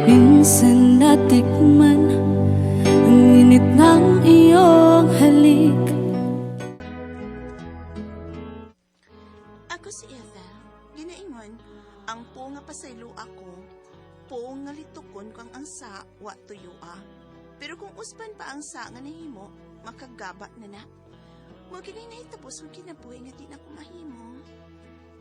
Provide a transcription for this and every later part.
Minsan natikman ang init ng iyong halik. Ako si Ethel, ginaingon, ang po nga pasaylo ako, po nga litukon kang ang sa, wa tuyua. Pero kung uspan pa ang sa nga nahimo, makagaba na na. Huwag kinay nahitapos ang kinabuhi nga di na ko mahimo.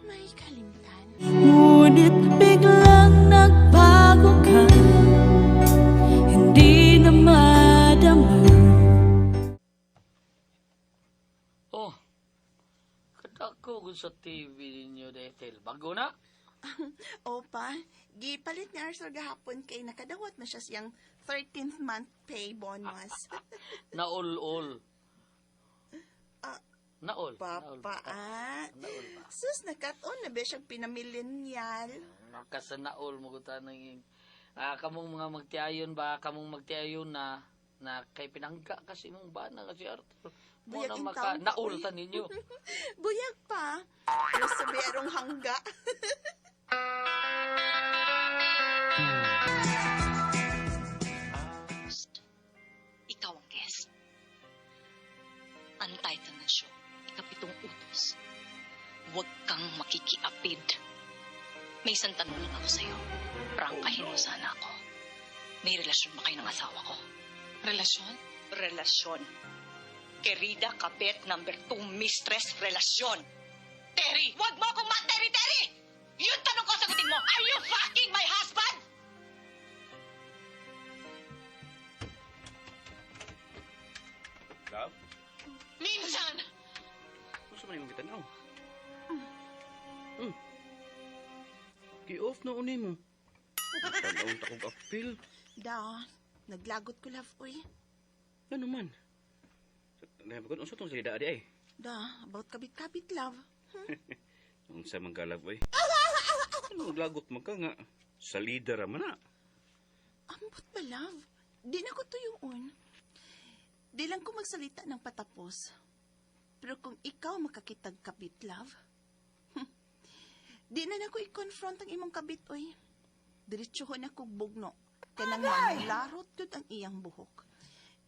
May kalimtan. Ngunit biglang nagbago ka, hindi na madama. Oh, kadako ko sa TV ninyo, Ethel. Bago na? Opa, gipalit ni Arthur gahapon kay nakadawat na siya siyang 13th month pay bonus. Naul-ul. Ah, Naul. Papa, Naul pa. Naul pa. sus, nakat-on na ba siyang pinamillennial? Nakasa naul mo ko tanong. Kamong mga magtiayon ba? Kamong magtiayon na kay pinangga kasi mong bana kasi Arthur. Mo Buyag na yung maka taon ko, naul uy. ta ninyo. Buyag pa. Pero sa berong hangga. Ikaw ang guest. Untitled na show. Ikapitong utos. Huwag kang makikiapid. May isang tanong lang ako sa'yo. Prangkahin mo sana ako. May relasyon ba kayo ng asawa ko? Relasyon? Relasyon. Querida Kabet number 2 mistress relasyon. Terry! Huwag mo akong ma-Terry! Yun tanong ko, sagutin mo. Are you fucking my husband? Love? Minsan! Gusto mo na yung kitanaw? Gi-off na uni mo. Tanawang takong apil. Da, naglagot ko love, uy. Ano man? Nahapagod, unsa itong salida adi ay? Da, about kabit-kabit love. Ang sa mga love ay. Ano maglagot man ka nga? Salida raman na. Ambot ba love? Di na ko tuyuon. Di lang ko magsalita ng patapos. Pero kung ikaw makakitag kabit love, di na ko i-confront ang imong kabit, oy. Diretsuhon ako bugno. Kanang manlarot yun ang iyang buhok.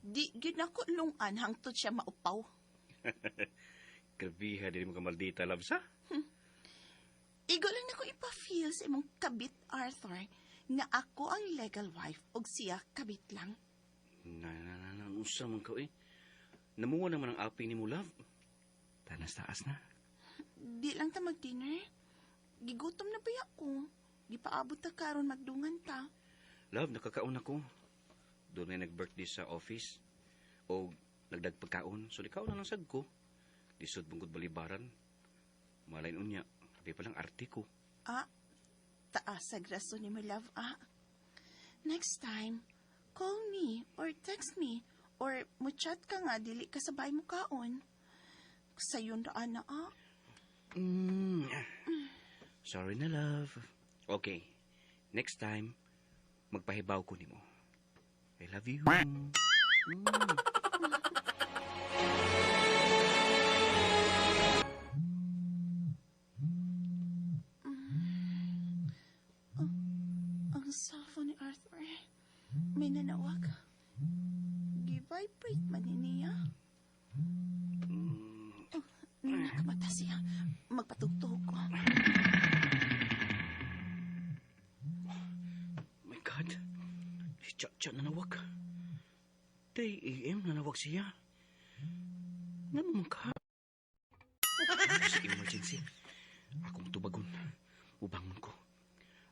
Di yun ako lungan hangtod siya maupaw. Grabiha, di mo ka maldita, love sa? Igo lang na ko ipa-feel sa imong kabit, Arthur, nga ako ang legal wife og siya kabit lang. Usa man ka eh. Namuha naman ang api ni mo, love. Tanas-taas na. Di lang ta mag-dinner. Gigutom na ba ako? Gipaabot ta karon magdungan ta. Love, nakakaon ako. Doon na nag-birthday sa office. O nagdagpagkaon. So, likaw na lang sad ko. Lisod bungkod balibaran. Malain unya. Sabi palang arte ko. Ah, taas sa graso ni my love, ah. Next time, call me or text me or mo-chat ka nga, dili ka sabay mo kaon. Sayon raan na, ah. Sorry na, love. Okay. Next time, magpahibaw ko nimo. I love you. Ang cellphone ni Arthur, may nanawag. Gi-vibrate man ni niya. Nakamata siya. Magpatugtog ko. My God. Si Chacha nanawag. 3 a.m. nanawag siya. Nga naman ka? Sa emergency. Akong tubagon. Ubangon ko.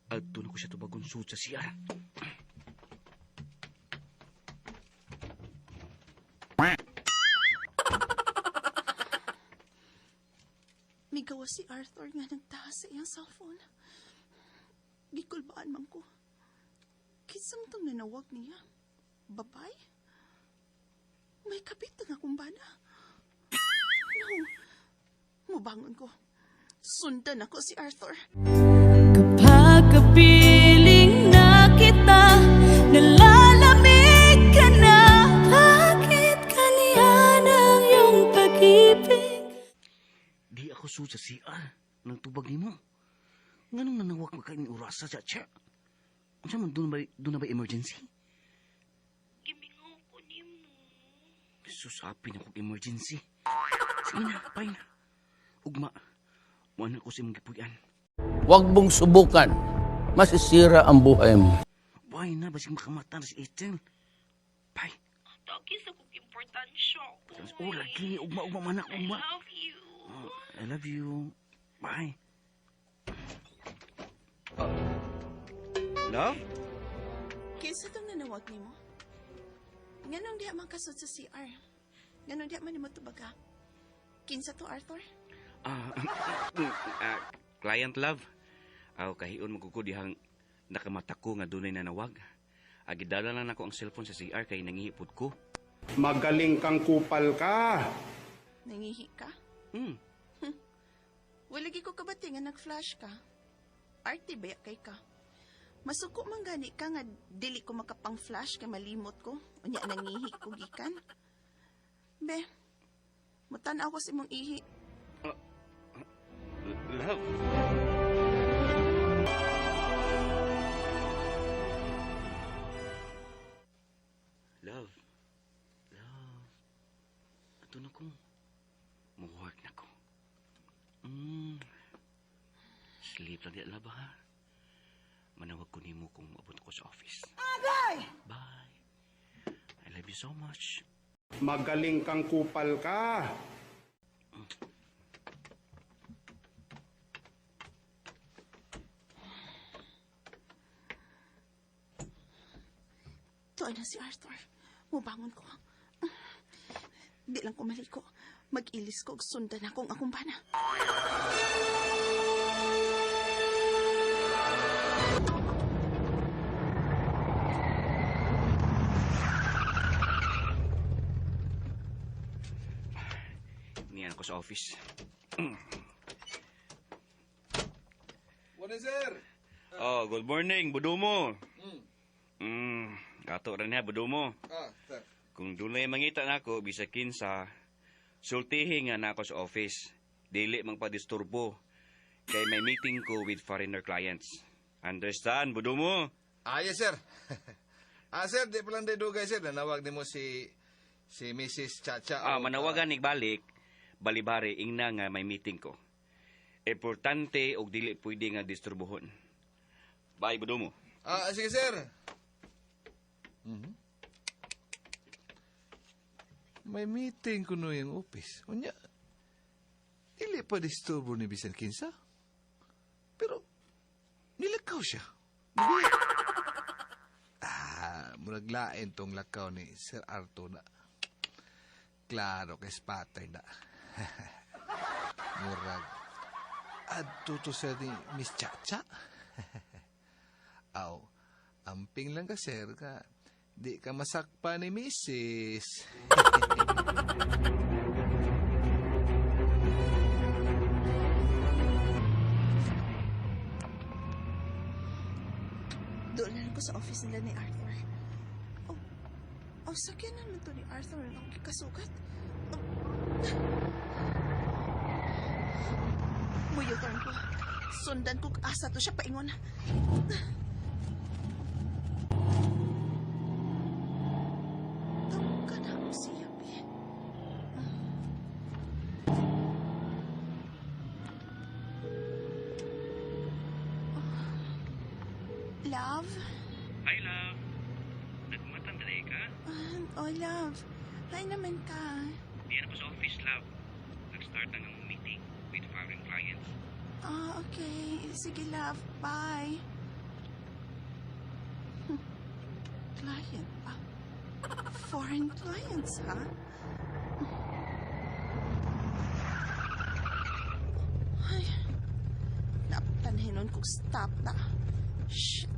Adto na ko siya tubagon suot sa siya. May gawa si Arthur nga nagtaas sa iyang cellphone. Gikulbaan man ko. Kisang tong nanawag niya. Babay? May kabit na akong bana. No. Mubangon ko. Sundan ako si Arthur. Kapag kapiling na kita, nalalamig ka na. Bakit kaniyan ang iyong pag-ibig? Di ako suot sa siya. Nang tubag ni mo. Nga nung nanawag makain urasa sa siya. Unsa man doon na ba emergency? Gimingaw ko nimo. Susapi na kong emergency. Sige na, fine. Ugma, muanan ko sa imong gipuy-an. Huwag mong subukan. Masisira ang buhay mo. Why na, basig makamata na si Ethel. Bye. Dagi sa kong importansya ko. Oh, lagi. Ugma, manak, I ugma. love you. Oh, I love you. Bye. Love? Kinsa tong nanawag nimo? Nganong diha man kasod sa CR? Nganong diha man nimo tubaga? Kinsa to, Arthur? Client love. Aw, kahiyon magkukudihang nakamata ko nga dunay nanawag. Agidala lang ako ang cellphone sa CR kay nangihipod ko. Magaling kang kupal ka. Nangihi ka? Hmm. Walagi ko kabati nga nag-flash ka. Arte baya kay ka. Masuko man gani ka nga dili ko makapang-flash kay malimot ko. Unya nangihi ko gikan. Be, mutan-aw ko sa imong ihi. Love? Love. Ato na ko. Mag-work na ko. Sleep lang di love ha. Manawag ko nimo kung abot ko sa office. Agay! Bye. I love you so much. Magaling kang kupal ka. Tuwa na si Arthur. Mubangon ko. Di lang ko maliko. Mag-ilis ko ug sundan akong akong bana. Niyan ko sa office. What is sir? Oh, good morning, Budumo. Kato rin ha, Budumo. Sir. Kung dunay mangita nako bisakin sa sultihin nga nako sa office, dili magpadisturbo kay may meeting ko with foreigner clients. Understand, Budumo? Yes, sir. Sir, di palang dugay, sir. Nanawag ni mo si Mrs. Chacha. Manawagan nig balik, balibari ingna nga may meeting ko. Importante og dili pwede nga disturbuhon. Bye, Budumo. Sige, sir. May meeting ko no yung office. Unya, dili pa disturbo ni Bisan Kinsa. Pero, nilakaw siya. Muraglain tong lakaw ni Sir Arto na. Klaro kay spatay na. Murag. Adto to sa ni Miss Chacha. Aw, amping lang ka, sir, ka. Di ka masakpa ni Mrs. Doon na lang ko sa office nila ni Arthur. Sakyan naman to ni Arthur ang kasugat. Muyotan ko. Sundan ko asa to siya paingon. Tawag ka na ako siya, be. Love? Hi, love. Nagmatandalay ka? Love. Hi naman ka. Diyan ako sa office, love. Nag-start na ng meeting with foreign clients. Okay. Sige, love. Bye. Client pa. Foreign clients, ha? Ay. Napanhinon kong stop na. Shit.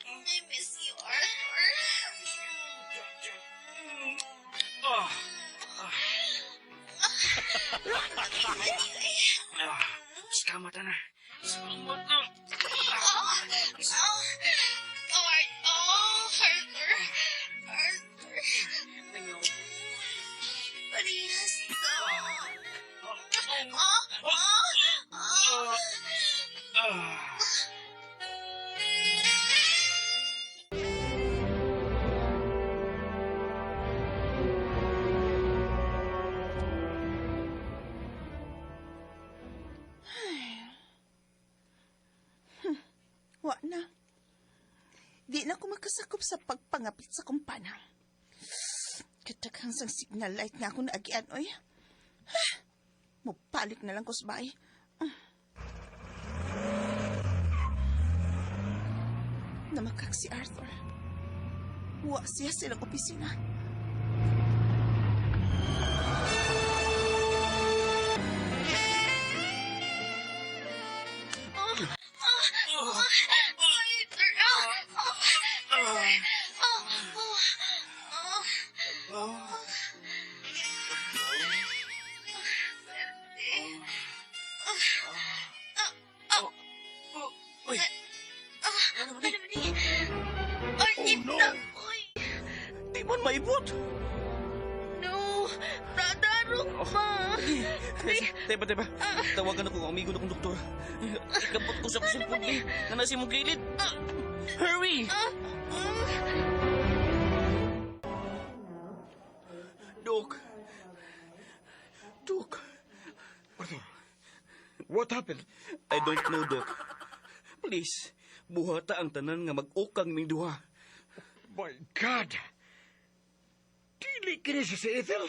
I miss you, Arthur. Salamat na. Salamat na. Arthur. makasakop sa pagpangapit sa kumpana. Kataghang sang signal light nga ako naagian, oy. Mupalik na lang ko sa bahay. Namakak si Arthur. Wa siya silang opisina. Di man maibot. No! Nadarok pa! Teba. Tawagan ako ang amigo na kong doktor. Ikabot ko sa kusimpog eh. Na nasi mong gilid. Hurry! Dok. What happened? I don't know, Doc. Please, buhata ang tanan nga mag-ukang ming duha. My God! Dili kini si Ethel?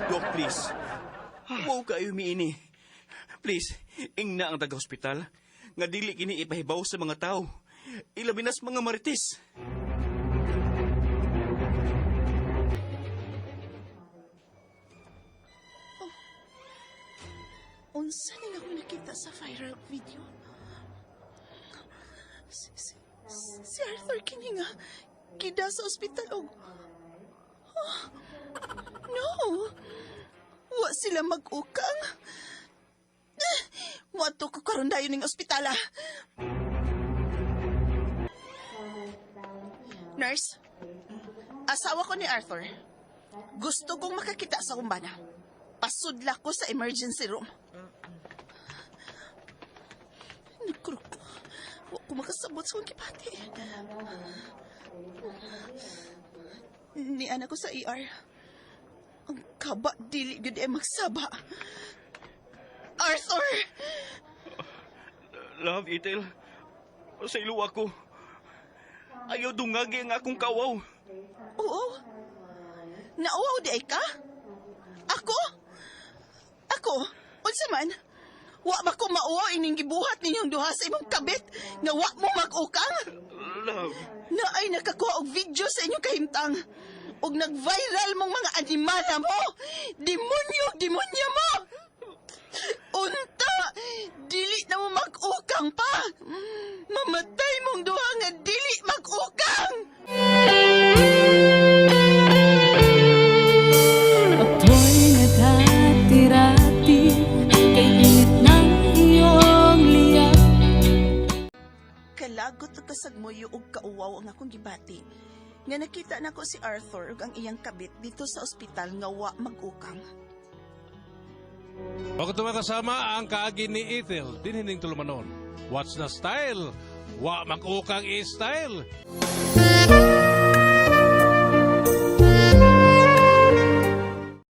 Doc, please. Wow kayo miini. Please, ingna ang taga-hospital. Nga dili kini ipahibaw sa mga tao. Ilabinas mga marites. Unsa ning ako nakita sa viral video? Si Arthur kini nga kida sa ospital og... No! Wa sila mag-ukang. Muadto ko karon dayon ning ospitala. Nurse, asawa ko ni Arthur. Gusto kong makakita sa kumbana. Pasudla ko sa emergency room. Nakurok ko. Huwag ko makasabot sa kong kipati. Ni anak ko sa ER. Ang kaba, dili yun magsaba. Arthur! Love, Ethel. Sa ilo ako. Ayaw dungagi ang akong kawaw. Oo. Nauwaw di ay ka? Ako? Unsa man? Wa ba ko mauwaw ining gibuhat ninyong duha sa imong kabit nga wa mo mag-ukang? Love. Naay nakakuha og video sa inyong kahimtang. Og nag-viral mong mga animala mo. Demonyo mo. Unta, dili na mo mag-ukang pa. Mamatay mong duha nga dili mag-ukang. Ako'y naghati-rati kay init ng iyong liyak. Kalagot og kasagmoyo og kauwaw ang akong gibati. Nga nakita nako si Arthur ug ang iyang kabit dito sa ospital nga wa mag-ukang. Bago ito kasama ang kaagi ni Ethel, dinhining tulumanon. What's na style? Wa mag-ukang i-style.